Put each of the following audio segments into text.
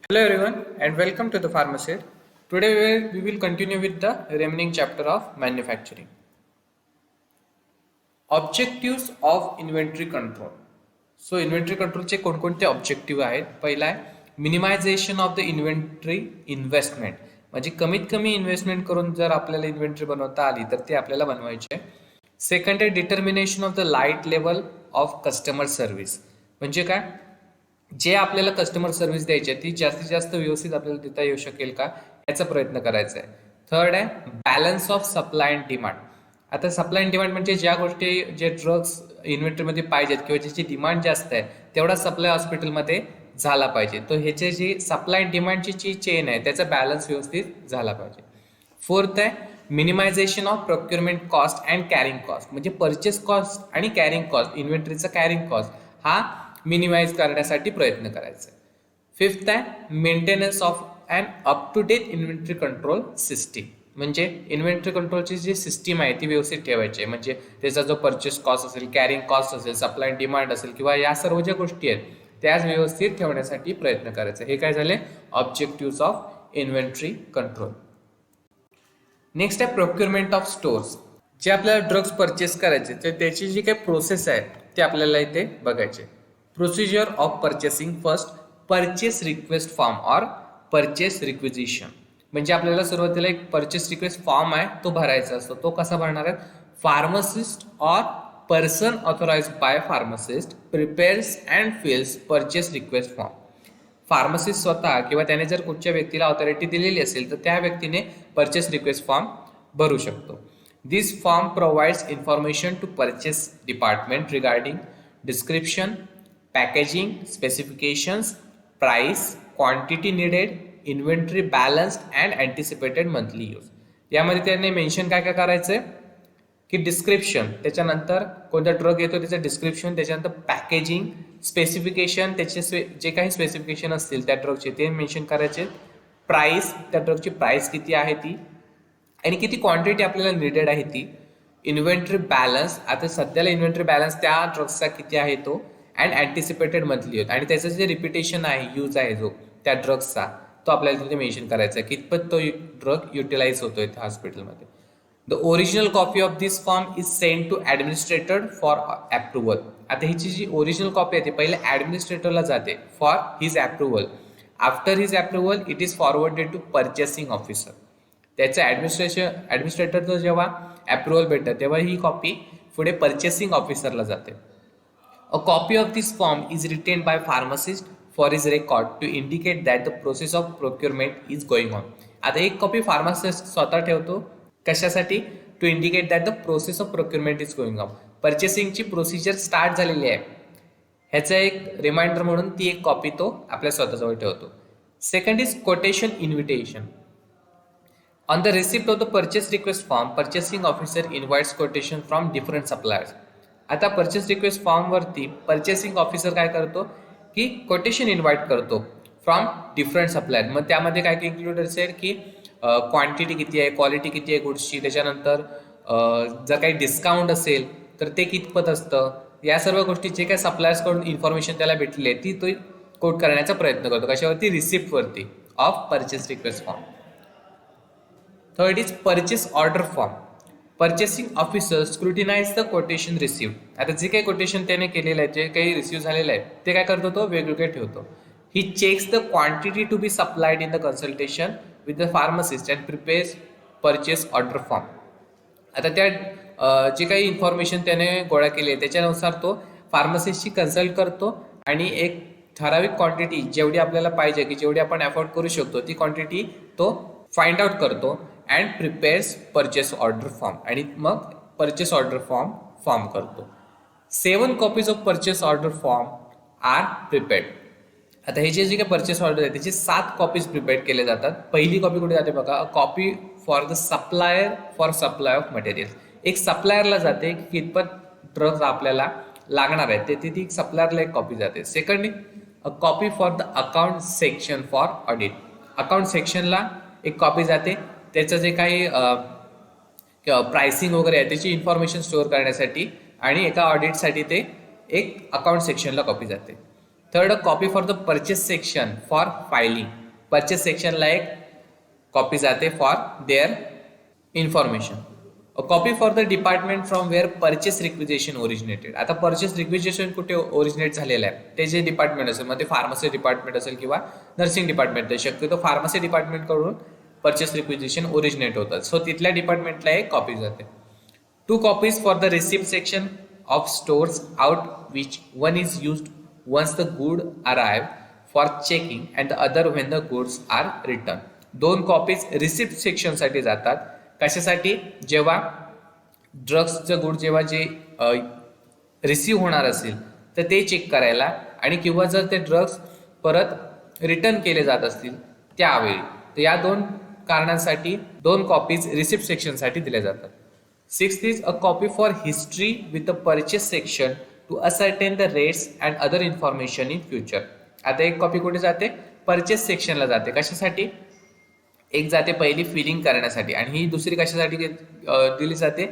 Hello everyone and welcome to the Pharmacy. Today we will continue with the remaining chapter of manufacturing. Objectives of inventory control. So inventory controlचे कोणकोणते objective आहेत? पहिला आहे minimisation of the inventory investment, म्हणजे कमीत कमी investment करून जर आपल्याला इन्व्हेंटरी बनवता आली तर ते आपल्याला बनवायचे. सेकंड आहे determination of the light level of customer service, म्हणजे काय, जे आपल्याला कस्टमर सर्व्हिस द्यायची आहे ती जास्तीत जास्त व्यवस्थित आपल्याला देता येऊ शकेल का याचा प्रयत्न करायचा आहे. थर्ड आहे balance of supply and demand. आता सप्लाय अँड डिमांड म्हणजे ज्या गोष्टी जे ड्रग्स इन्व्हेंटरीमध्ये पाहिजेत किंवा ज्याची डिमांड जास्त आहे तेवढा सप्लाय हॉस्पिटलमध्ये झाला पाहिजे. तो ह्याचे जी सप्लाय अँड डिमांडची जी चेन आहे त्याचा बॅलन्स व्यवस्थित झाला पाहिजे. फोर्थ आहे minimisation of procurement cost and carrying cost, म्हणजे परचेस कॉस्ट आणि कॅरिंग कॉस्ट, इन्व्हेंटरीचा कॅरिंग कॉस्ट हा मिनिमाइज करण्यासाठी प्रयत्न करायचा आहे. फिफ्थ आहे maintenance of and up to date inventory control system, म्हणजे इन्व्हेंटरी कंट्रोलची जी सिस्टीम आहे ती व्यवस्थित ठेवायची आहे. म्हणजे त्याचा जो परचेस कॉस्ट असेल, कॅरिंग कॉस्ट असेल, सप्लाय अँड डिमांड असेल किंवा या सर्व ज्या गोष्टी आहेत त्याच व्यवस्थित ठेवण्यासाठी प्रयत्न करायचा. हे काय झाले objective of inventory control. Next आहे प्रोक्युरमेंट ऑफ स्टोर्स. जे आपल्याला ड्रग्स परचेस करायचे तर त्याची जी काही प्रोसेस आहे ते आपल्याला इथे बघायचे. Procedure of purchasing. First purchase request form or purchase requisition, म्हणजे आपल्याला सुरुवातीला एक परचेस रिक्वेस्ट फॉर्म आहे तो भरायचा असतो. तो कसा भरणार आहे? Pharmacist or person authorised by pharmacist prepares and fills purchase request form. Pharmacist स्वतः किंवा त्याने जर कुठच्या व्यक्तीला ऑथॉरिटी दिलेली असेल तर त्या व्यक्तीने परचेस रिक्वेस्ट फॉर्म भरू शकतो. This form provides information to purchase department regarding description, packaging, specifications, price, quantity needed, inventory balance and anticipated monthly use. यामध्ये त्याने मेन्शन काय काय करायचं आहे की डिस्क्रिप्शन, त्याच्यानंतर कोणता ड्रग येतो त्याचं डिस्क्रिप्शन, त्याच्यानंतर पॅकेजिंग, स्पेसिफिकेशन, त्याचे जे काही स्पेसिफिकेशन असतील त्या ड्रगचे ते मेन्शन करायचे, प्राइस, त्या ड्रगची प्राइस किती आहे ती आणि किती क्वांटिटी आपल्याला निडेड आहे ती, इन्व्हेंटरी बॅलन्स, आता सध्याला इन्व्हेंटरी बॅलन्स त्या ड्रग्सचा किती आहे तो, अँड अँटिसिपेटेड मंथली यूज, आणि त्याचं जे रिपिटेशन आहे यूज आहे जो त्या ड्रग्सचा तो आपल्याला तिथे मेन्शन करायचा आहे, कितपत तो ड्रग युटिलाइज होतोय त्या हॉस्पिटलमध्ये. The original copy of this form is send to administrator for approval. आता ह्याची जी ओरिजिनल कॉपी आहे ती पहिले ॲडमिनिस्ट्रेटरला जाते for his approval. After his approval it is forwarded to purchasing officer. त्याचं ॲडमिनिस्ट्रेटरचं जेव्हा अप्रुव्हल भेटतं तेव्हा ही कॉपी पुढे परचेसिंग ऑफिसरला जाते. A copy of this form is retained by pharmacist for his record to indicate that the process of procurement is going on. आता एक कॉपी फार्मासिस्ट स्वतः ठेवतो कशासाठी? To indicate that the process of procurement is going on, परचेसिंगची procedure start झालेली आहे ह्याचा एक रिमाइंडर म्हणून ती एक कॉपी तो आपल्या स्वतःजवळ ठेवतो. Second is quotation invitation. On the receipt of the purchase request form purchasing officer invites quotation from different suppliers. आता परचेस रिक्वेस्ट फॉर्मवरती परचेसिंग ऑफिसर काय करतो की कोटेशन इन्व्हाइट करतो फ्रॉम डिफरंट सप्लायर. मग त्यामध्ये काय काय इन्क्लूड असेल की क्वांटिटी किती आहे, क्वालिटी किती आहे गुड्सची, त्याच्यानंतर जर काही डिस्काउंट असेल तर ते कितपत असतं, या सर्व गोष्टी जे काही सप्लायर्सकडून इन्फॉर्मेशन त्याला भेटली आहे ती तो कोट करण्याचा प्रयत्न करतो. कशावरती? रिसिप्टवरती of purchase request form. Third is purchase order form. Purchasing officer scrutinise the quotation received. आता जे काही कोटेशन त्याने केलेलं आहे, जे काही रिसिव्ह झालेलं आहे ते काय करतो तो वेगवेगळे ठेवतो. He checks the quantity to be supplied in the consultation with the pharmacist and prepares purchase order form. आता त्या जे काही इन्फॉर्मेशन त्याने गोळा केली आहे त्याच्यानुसार तो फार्मासिस्टशी कन्सल्ट करतो आणि एक ठराविक क्वांटिटी जेवढी आपल्याला पाहिजे की जेवढी आपण अफोर्ड करू शकतो ती क्वांटिटी तो फाइंड आउट करतो and prepares purchase order form, आणि मग परचेस ऑर्डर फॉर्म करतो. 7 copies of purchase order form are prepared. आता हे जे काही परचेस ऑर्डर आहे त्याचे 7 कॉपीज प्रिपेअर केले जातात. पहिली कॉपी कुठे जाते बघा? Copy for the supplier for supply of material. एक सप्लायरला जाते की कितपत ड्रग्ज आपल्याला लागणार आहे ते ती सप्लायरला एक कॉपी जाते. Second a copy for the account section for audit. Account सेक्शनला एक कॉपी जाते त्याचं जे काही प्राइसिंग वगैरे आहे त्याची इन्फॉर्मेशन स्टोअर करण्यासाठी, आणि एका ऑडिटसाठी ते एक अकाउंट सेक्शनला कॉपी जाते. Third, a copy for the purchase section for filing. Purchase सेक्शनला एक कॉपी जाते for their information. A copy for the department from where purchase requisition originated. आता परचेस रिक्विजिशन कुठे ओरिजिनेट झालेलं आहे, ते जे डिपार्टमेंट असेल, मग ते फार्मसी डिपार्टमेंट असेल किंवा नर्सिंग डिपार्टमेंट असेल, शक्यतो फार्मसी डिपार्टमेंटकडून परचेस रिक्विजिशन ओरिजिनेट होतात. सो तिथल्या डिपार्टमेंटला एक कॉपी जाते. Two copies for the receipt section of stores out, which one is used once the good arrive for checking and the other when the goods are returned. दोन copies receipt section साठी जातात. कशासाठी? जेव्हा ड्रग्सचं good जेव्हा जे receive होणार असेल तर ते चेक करायला, आणि किंवा जर ते ड्रग्स परत रिटर्न केले जात असतील त्यावेळी. तर या दोन कारणांसाठी दोन कॉपीज रिसिप्ट सेक्शनसाठी दिल्या जातात. Sixth is a copy for history with the purchase section to ascertain the rates and other information in future. आता एक कॉपी कुठे जाते? परचेस सेक्शनला जाते. कशासाठी? एक जाते पहिली फिलिंग करण्यासाठी, आणि ही दुसरी कशासाठी दिली जाते?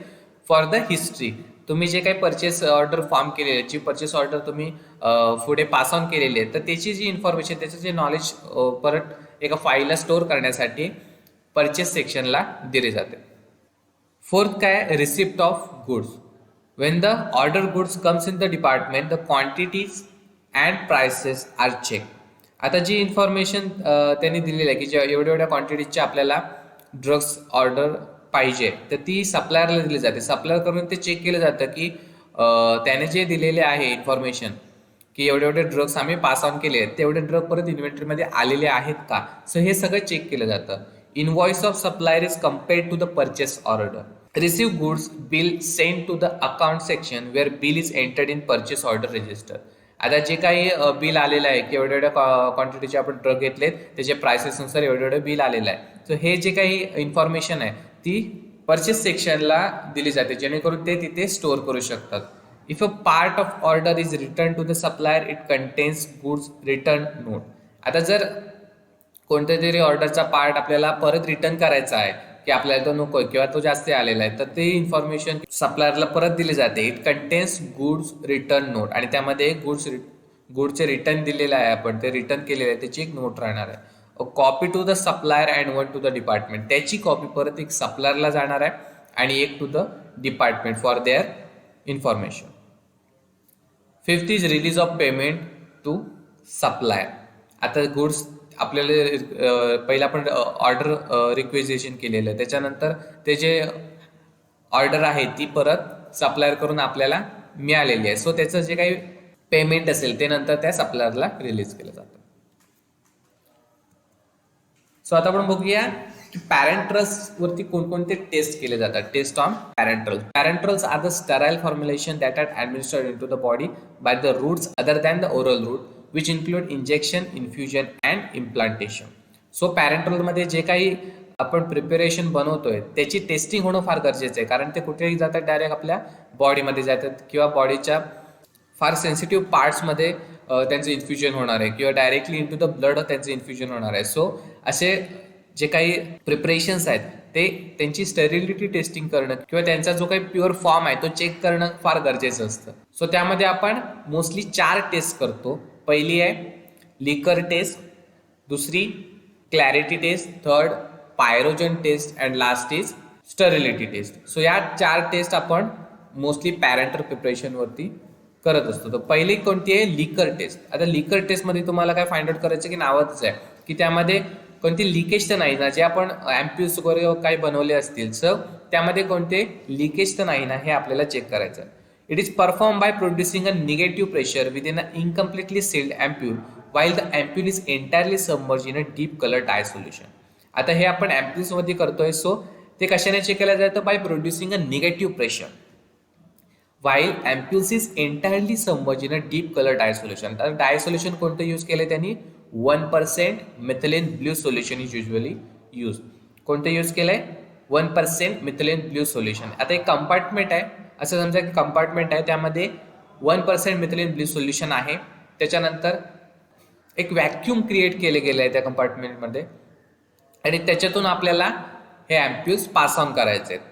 For the history. तुम्ही जे काही परचेस ऑर्डर फॉर्म केलेली आहे, जी परचेस ऑर्डर तुम्ही पुढे पास ऑन केलेली आहे, तर त्याची जी इन्फॉर्मेशन, त्याचं जे नॉलेज परत एका फाईलला स्टोअर करण्यासाठी परचेस सेक्शनला दिली जाते. फोर्थ काय? Receipt of goods. When the order goods comes in the department, the quantities and prices are check. आता जी इन्फॉर्मेशन त्यांनी दिलेली आहे की ज्या एवढ्या एवढ्या क्वांटिटीजचे आपल्याला ड्रग्स ऑर्डर पाहिजे, तर ती सप्लायरला दिली जाते. सप्लायरकडून ते चेक केलं जातं की त्याने जे दिलेले आहे इन्फॉर्मेशन की एवढे एवढे ड्रग्स आम्ही पास ऑन केले आहेत, तेवढे ड्रग परत इन्व्हेंटरीमध्ये आलेले आहेत का. सो हे सगळं चेक केलं जातं. Invoice of supplier is compared to the purchase order. Receive goods bill sent to the account section where bill is entered in purchase order register. आता जे काही बिल आलेलं आहे की एवढ्या एवढ्या क्वांटिटीचे आपण ड्रग घेतलेत, त्याचे प्राइसेसनुसार एवढं एवढं बिल आलेलं आहे. सो हे जे काही इन्फॉर्मेशन आहे ती परचेस सेक्शनला दिली जाते, जेणेकरून ते तिथे स्टोअर करू शकतात. If a part of order is return to the supplier, it contains goods return note. आता जर कोणत्या तरी ऑर्डरचा पार्ट आपल्याला परत रिटर्न करायचा आहे की आपल्याला तो नको किंवा तो जास्त आलेला आहे, तर ते इन्फॉर्मेशन सप्लायरला परत दिली जाते. It contains goods return note, आणि त्यामध्ये गुडचे रिटर्न दिलेलं आहे, आपण ते रिटर्न केलेलं आहे त्याची एक नोट राहणार आहे. A copy to the supplier and one to the department. त्याची कॉपी परत एक सप्लायरला जाणार आहे आणि एक to the department for their information. Fifth is release of payment to supplier. आता गुड्स आपल्याला पहिला आपण ऑर्डर रिक्वेजिशन केलेलं आहे, त्याच्यानंतर ते जे ऑर्डर आहे ती परत सप्लायर करून आपल्याला मिळालेली आहे. सो त्याचं जे काही पेमेंट असेल ते नंतर त्या सप्लायरला रिलीज केलं जातं. सो आता आपण बघूया की पॅरेंट्रल्स वरती कोणकोणते टेस्ट केले जातात. Test on parenterals. Parenterals are the sterile formulation that are administered into the body by the routes other than the oral route, which include injection, infusion and implantation. So पॅरेंट्रलमध्ये जे काही आपण preparation बनवतोय त्याची testing होणं फार गरजेचं आहे, कारण ते कुठेही जातात, डायरेक्ट आपल्या बॉडीमध्ये जातात किंवा बॉडीच्या फार सेन्सिटिव्ह पार्ट्समध्ये त्यांचं इन्फ्युजन होणार आहे किंवा directly into the blood त्यांचं इन्फ्युजन होणार आहे. सो असे जे काही प्रिपरेशन्स आहेत ते त्यांची स्टेरिलिटी टेस्टिंग करणं किंवा त्यांचा जो काही प्युअर फॉर्म आहे तो चेक करणं फार गरजेचं असतं. सो त्यामध्ये आपण मोस्टली 4 टेस्ट करतो. पहिली आहे लिकर टेस्ट, दुसरी clarity test, third pyrogen test and last is sterility test. So या 4 टेस्ट आपण मोस्टली पॅरेंटल प्रिपरेशनवरती करत असतो. तर पहिली कोणती आहे? Leaker taste. आता लिकर टेस्टमध्ये तुम्हाला काय फाइंड आउट करायचं की नावातच आहे की त्यामध्ये कोणती लिकेज तर नाही ना, जे आपण ॲम्प्यूल्स वगैरे काही बनवले असतील सर त्यामध्ये कोणते लिकेज तर नाही ना, हे आपल्याला चेक करायचं आहे. It is performed by producing a negative pressure within an incompletely sealed ampule while the ampule is entirely submerged in a deep color dye solution. आता हे आपण ampoules मध्ये करतोय. सो ते कशाने चेक केलं जातं? By producing a negative pressure while ampules is entirely submerged in a deep color dye solution. तर डाय सोल्युशन कोणतं यूज केलं त्यांनी? 1% methylene blue solution is usually used. कोणतं यूज केलंय? 1% methylene blue solution. आता एक कंपार्टमेंट आहे, असं समजा की कंपार्टमेंट आहे, त्यामध्ये 1% मिथिलीन ब्लू सोल्युशन आहे. त्याच्यानंतर एक व्हॅक्यूम क्रिएट केले गेले आहे त्या कंपार्टमेंटमध्ये, आणि त्याच्यातून आपल्याला हे ॲम्प्यूल्स पास ऑन करायचे आहेत.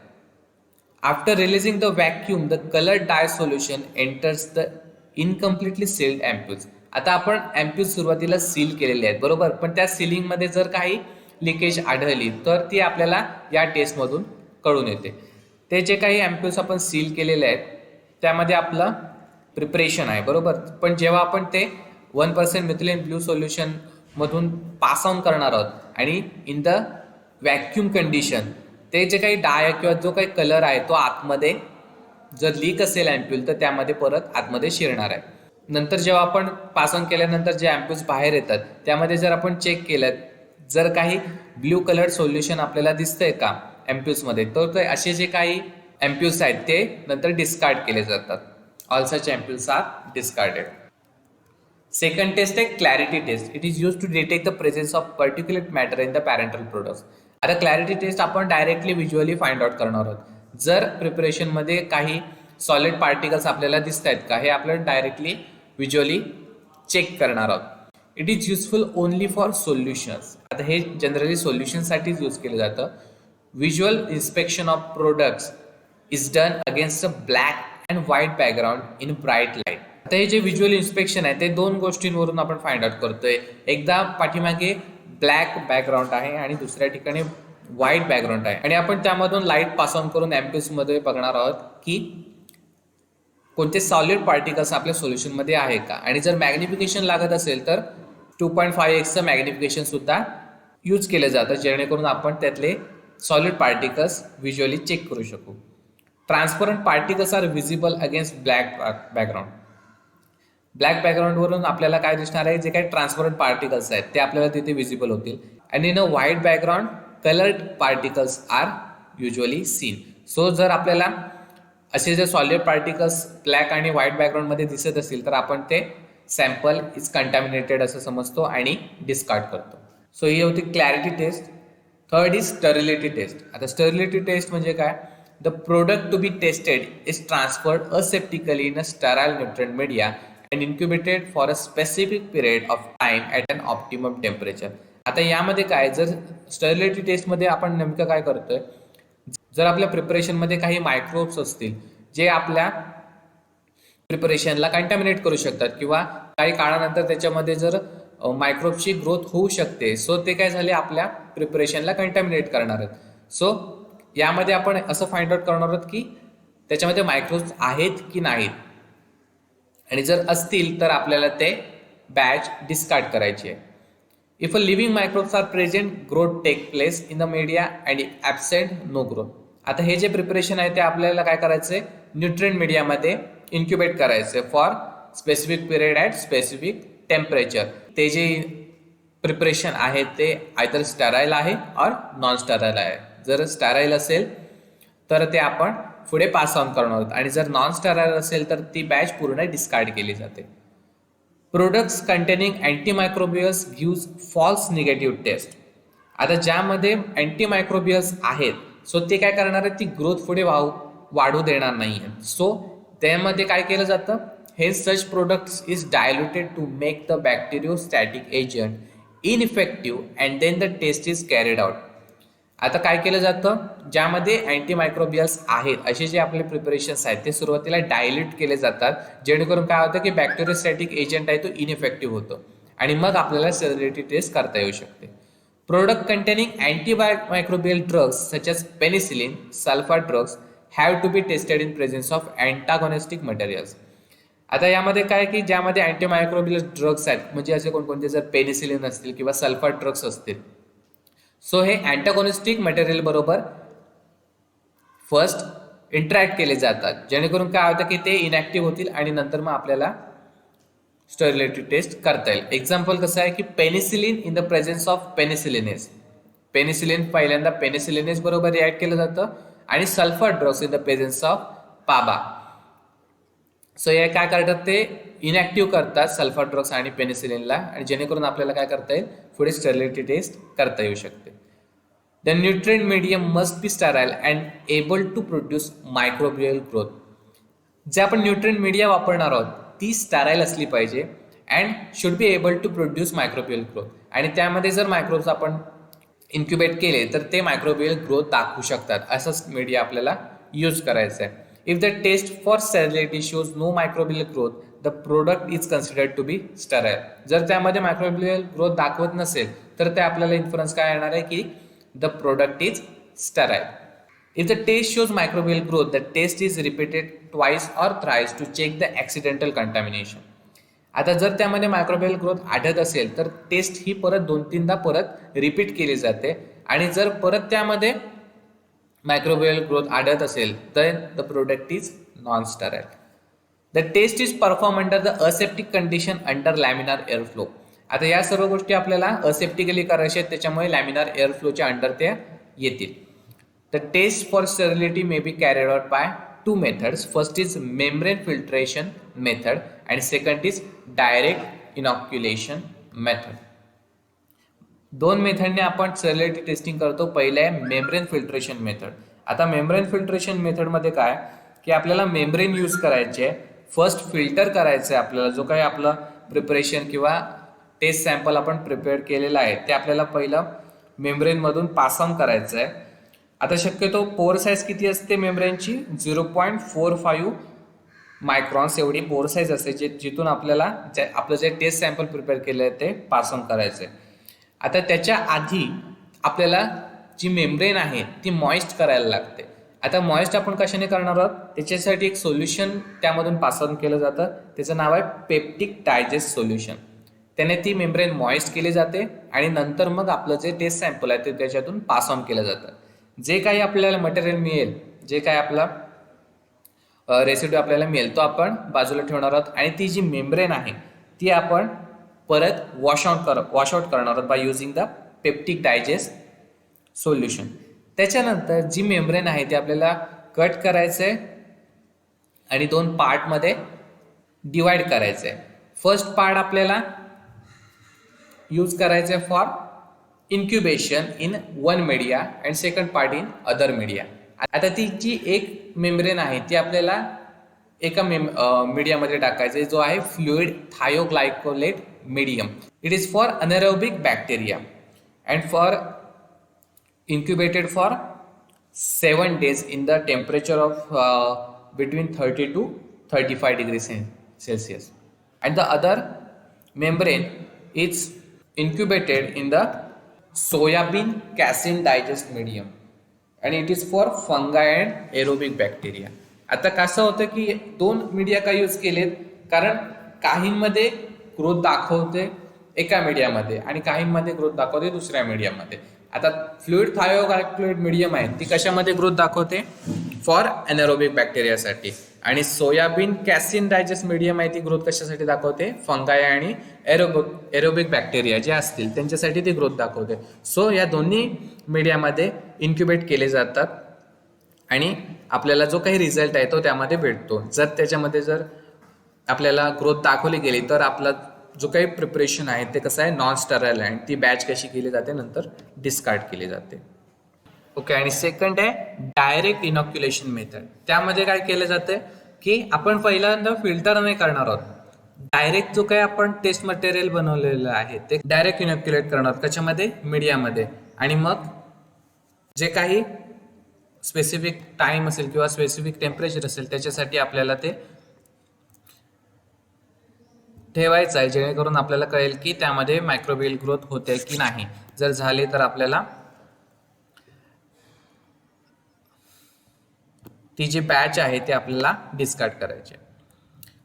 After releasing the vacuum the colour dye solution enters the incompletely sealed ampoules. आता आपण एम्प्यूज सुरुवातीला सील केलेले आहेत बरोबर, पण त्या सिलिंगमध्ये जर काही लिकेज आढळली तर ती आपल्याला या टेस्टमधून कळून येते. ते जे काही एम्प्यूज आपण सील केलेले आहेत त्यामध्ये आपलं प्रिपरेशन आहे बरोबर, पण जेव्हा आपण ते 1% मिथिलीन ब्लू सोल्युशन मधून पास ऑन करणार आहोत आणि इन द व्हॅक्यूम कंडिशन ते जे काही डाय किंवा जो काही कलर आहे तो आतमध्ये जर लीक असेल अँप्यूल तर त्यामध्ये परत आतमध्ये शिरणार आहे. नंतर जेव्हा आपण पास ऑन केल्यानंतर जे अँप्यूल्स बाहेर येतात त्यामध्ये जर आपण चेक केलं जर काही ब्ल्यू कलर सोल्युशन आपल्याला दिसतंय का अँप्यूल्समध्ये, तर ते असे जे काही अँप्यूल्स आहेत ते नंतर डिस्कार्ड केले जातात. All such ampoules are discarded. Second test आहे clarity test. It is use to detect the presence of particulate matter in the parenteral products. आता क्लॅरिटी टेस्ट आपण डायरेक्टली व्हिज्युअली फाइंड आउट करणार आहोत. जर प्रिपरेशनमध्ये काही सॉलिड पार्टिकल्स आपल्याला दिसत आहेत का हे आपल्याला डायरेक्टली व्हिज्युअली चेक करणार आहोत. It is useful only for solutions. आता हे जनरली सोल्युशनसाठीच यूज केलं जातं. Visual inspection of products is done against a black and white background in bright light. आता हे जे व्हिज्युअल इन्स्पेक्शन आहे ते दोन गोष्टींवरून आपण फाइंड आउट करतोय. एकदा पाठीमागे ब्लॅक बॅकग्राऊंड आहे आणि दुसऱ्या ठिकाणी व्हाईट बॅकग्राऊंड आहे आणि आपण त्यामधून लाईट पास ऑन करून एम्प्यूल्समध्ये बघणार आहोत की कोणते सॉलिड पार्टिकल्स आपल्या सोल्युशनमध्ये आहे का. आणि जर मॅग्निफिकेशन लागत असेल तर 2.5x मॅग्निफिकेशन सुद्धा यूज केलं जातं जेणेकरून आपण त्यातले सॉलिड पार्टिकल्स व्हिज्युअली चेक करू शकू. Transparent particles are visible against black background. Black बॅकग्राऊंडवरून आपल्याला काय दिसणार आहे, जे काही ट्रान्सपरंट पार्टिकल्स आहेत ते आपल्याला तिथे व्हिजिबल होतील. आणि in a white background coloured particles are usually seen. So जर आपल्याला असे जे सॉलिड पार्टिकल्स ब्लॅक आणि व्हाईट बॅकग्राऊंडमध्ये दिसत असतील तर आपण ते सॅम्पल इज कंटॅमिनेटेड असं समजतो आणि डिस्कार्ड करतो. सो ही होती clarity test. Third is sterility test. आता स्टरिलिटी टेस्ट म्हणजे काय, the product to be tested is transferred aseptically in a sterile nutrient media and incubated for a specific period of time at an optimum temperature. आता यामध्ये काय, जर sterility टेस्टमध्ये आपण नेमकं काय करतोय, जर आपल्या प्रिपरेशनमध्ये काही मायक्रोब्स असतील जे आपल्या प्रिपरेशनला कंटॅमिनेट करू शकतात किंवा काही काळानंतर त्याच्यामध्ये जर मायक्रोब्सची ग्रोथ होऊ शकते, सो ते काय झाले आपल्या प्रिपरेशनला कंटॅमिनेट करणार आहेत. सो यामध्ये आपण असं फाइंड आउट करणार आहोत की त्याच्यामध्ये मायक्रोब्स आहेत की नाहीत आणि जर असतील तर आपल्याला ते बॅच डिस्कार्ड करायची आहे. If a living microbes are present growth take place in the media and absent no growth. आता हे जे प्रिपरेशन आहे ते आपल्याला काय करायचं आहे, न्यूट्रिएंट मीडियामध्ये इन्क्युबेट करायचं आहे for specific period at specific temperature. ते जे प्रिपरेशन आहे ते आयदर स्टराईल आहे और नॉन स्टराईल आहे. जर स्टराईल असेल तर ते आपण पुढे पास ऑन करणार आहोत आणि जर नॉन स्टराईल असेल तर ती बॅच पूर्ण डिस्कार्ड केली जाते. Products containing antimicrobials gives false negative test. आता ज्यामध्ये अँटीमायक्रोबियल्स आहेत सो ते काय करणार आहेत, ती ग्रोथ पुढे वाढू देणार नाही आहेत. सो त्यामध्ये काय केलं जातं, हे such products is diluted to make the bacteriostatic agent ineffective and then the test is carried out. आता काय केलं जातं, ज्यामध्ये अँटीमायक्रोबियल्स आहेत असे जे आपले प्रिपरेशन्स आहेत ते सुरुवातीला डायल्यूट केले जातात जेणेकरून काय होतं की बॅक्टेरियोस्टॅटिक एजंट आहे तो इनइफेक्टिव्ह होतो आणि मग आपल्याला स्टरिलिटी टेस्ट करता येऊ शकते. Product containing antimicrobial drugs such as penicillin, sulphur drugs have to be tested in presence of antagonistic materials. आता यामध्ये काय की ज्यामध्ये अँटीमायक्रोबियल ड्रग्स आहेत म्हणजे असे कोणकोणते, जर पेनिसिलिन असतील किंवा सल्फर ड्रग्स असतील, सो हे अँटागॉनिस्टिक मटेरियल बरोबर फर्स्ट इंटरॅक्ट केले जातात जेणेकरून काय होतं की ते इनॅक्टिव्ह होतील आणि नंतर मग आपल्याला स्टरिलिटी टेस्ट करता येईल. एक्झाम्पल कसं आहे की penicillin in the presence of penicillinase. Penicillin पहिल्यांदा पेनिसिलिनेस बरोबर रिॲक्ट केलं जातं आणि sulphur drugs in the presence of PABA. So हे काय करतात, ते इनॅक्टिव्ह करतात सल्फर ड्रग्स आणि पेनिसिलिनला आणि जेणेकरून आपल्याला काय करता येईल, पुढे स्टरिलिटी टेस्ट करता येऊ शकते. The nutrient medium must be sterile and able to produce microbial growth. जे आपण न्यूट्रिएंट मीडिया वापरणार आहोत ती स्टराईल असली पाहिजे and should be able to produce microbial growth. आणि त्यामध्ये जर मायक्रोब्स आपण इन्क्युबेट केले तर ते मायक्रोबियल ग्रोथ दाखवू शकतात. असंच मीडिया आपल्याला यूज करायचं आहे. If the test for sterility shows no microbial growth, the product is considered to be sterile. जर त्यामध्ये मायक्रोबियल ग्रोथ दाखवत नसेल तर ते आपल्याला इन्फरन्स काय येणार आहे की the product is sterile. If the test shows microbial growth, the test is repeated twice or thrice to check the accidental contamination. आता जर त्यामध्ये मायक्रोबियल ग्रोथ आढळत असेल तर टेस्ट ही परत 2-3दा परत रिपीट केली जाते आणि जर परत त्यामध्ये मायक्रोबियल ग्रोथ आढळत असेल तर the product is non sterile. The test is perform under the aseptic condition under laminar air flow. आता या सर्व गोष्टी आपल्याला असेप्टिकली करायच्या आहेत, त्याच्यामुळे लॅमिनार एअर फ्लोच्या अंडर त्या येतील. The test for sterility may be carried out by two methods. First is membrane filtration method and second is direct inoculation method. दोन मेथडने आपण स्टेरिलिटी टेस्टिंग करतो. पहिले आहे मेम्ब्रेन फिल्ट्रेशन मेथड. आता मेम्ब्रेन फिल्ट्रेशन मेथडमध्ये काय की आपल्याला मेम्ब्रेन यूज करायचे आहे. फर्स्ट फिल्टर करायचं आहे आपल्याला, जो काही आपलं प्रिपरेशन किंवा टेस्ट सॅम्पल आपण प्रिपेअर केलेला आहे ते आपल्याला पहिलं मेम्ब्रेनमधून पास ऑन करायचं आहे. आता शक्यतो पोर साईज किती असते मेम्ब्रेनची 0.45 मायक्रॉन्स एवढी पोर साईज असते, जिथून आपल्याला आपलं जे टेस्ट सॅम्पल प्रिपेअर केलं आहे ते पास ऑन करायचं आहे. आता त्याच्या आधी आपल्याला जी मेम्ब्रेन आहे ती मॉइस्ट करायला लागते. आता मॉइस्ट आपण कशाने करणार आहोत, त्याच्यासाठी एक सोल्युशन त्यामधून पास ऑन केलं जातं, त्याचं नाव आहे पेप्टिक डायजेस्ट सोल्युशन. त्याने ती मेम्ब्रेन मॉइस्ट केली जाते आणि नंतर मग आपलं जे टेस्ट सॅम्पल आहे ते त्याच्यातून पास ऑन केलं जातं. जे काही आपल्याला मटेरियल मिळेल, जे काही आपला रेसिड्यू आपल्याला मिळेल तो आपण बाजूला ठेवणार आहोत आणि ती जी मेम्ब्रेन आहे ती आपण परत वॉश आउट करणार आहोत by using the peptic digest solution. त्याच्यानंतर जी मेम्ब्रेन आहे ती आपल्याला कट करायचं आहे आणि दोन पार्टमध्ये डिवाइड करायचं आहे. फर्स्ट पार्ट आपल्याला यूज करायचं आहे for incubation in one media and second part in other media. आता ती जी एक मेम्ब्रेन आहे ती आपल्याला एका मीडियामध्ये टाकायचे जो आहे fluid thioglycolate medium. It is for anaerobic bacteria and for incubated for 7 days in the temperature of between 30 to 35 degrees Celsius. And the other membrane is incubated in the soybean casein digest medium and it is for fungi and aerobic bacteria. आता कसं होतं की दोन media का use केलेत कारण काहींमध्ये growth दाखवते एका मीडियामध्ये आणि काहींमध्ये ग्रोथ दाखवते दुसऱ्या मीडियामध्ये. आता फ्लुइड थायोग्लायकोलेट मीडियम आहे ती कशामध्ये ग्रोथ दाखवते, फॉर एनारोबिक बॅक्टेरियासाठी, आणि सोयाबीन कॅसिन डायजेस्ट मीडियम आहे ती ग्रोथ कशासाठी दाखवते, फंगाय आणि एरोबिक बॅक्टेरिया जे असतील त्यांच्यासाठी ती ग्रोथ दाखवते. सो या दोन्ही मीडियामध्ये इन्क्युबेट केले जातात आणि आपल्याला जो काही रिझल्ट आहे तो त्यामध्ये भेटतो. जर त्याच्यामध्ये जर आपल्याला ग्रोथ दाखवली गेली तर आपला जो काही प्रिपरेशन आहे ते कसं आहे, नॉन स्टराईल आहे. ती बॅच कशी केली जाते नंतर डिस्कार्ड केली जाते. ओके. आणि सेकंड आहे डायरेक्ट इनॉक्युलेशन मेथड. त्यामध्ये काय केलं जातं की आपण पहिल्यांदा फिल्टर नाही करणार आहोत, डायरेक्ट जो काही आपण टेस्ट मटेरियल बनवलेलं आहे ते डायरेक्ट इनॉक्युलेट करणार आहोत कशामध्ये, मीडियामध्ये. आणि मग जे काही स्पेसिफिक टाइम असेल किंवा स्पेसिफिक टेम्परेचर असेल त्याच्यासाठी आपल्याला ते ठेवायचं आहे जेणेकरून आपल्याला कळेल की त्यामध्ये मायक्रोबियल ग्रोथ होते की नाही. जर झाले तर आपल्याला ती जी बॅच आहे ते आपल्याला डिस्कार्ड करायचे.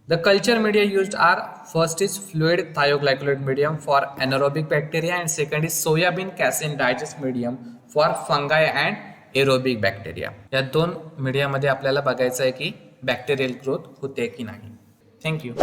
The culture media used are first is fluid thioglycolate medium for anaerobic bacteria and second is soybean casein digest medium for fungi and aerobic bacteria. या दोन मीडियामध्ये आपल्याला बघायचं आहे की बॅक्टेरियल ग्रोथ होते की नाही. थँक्यू.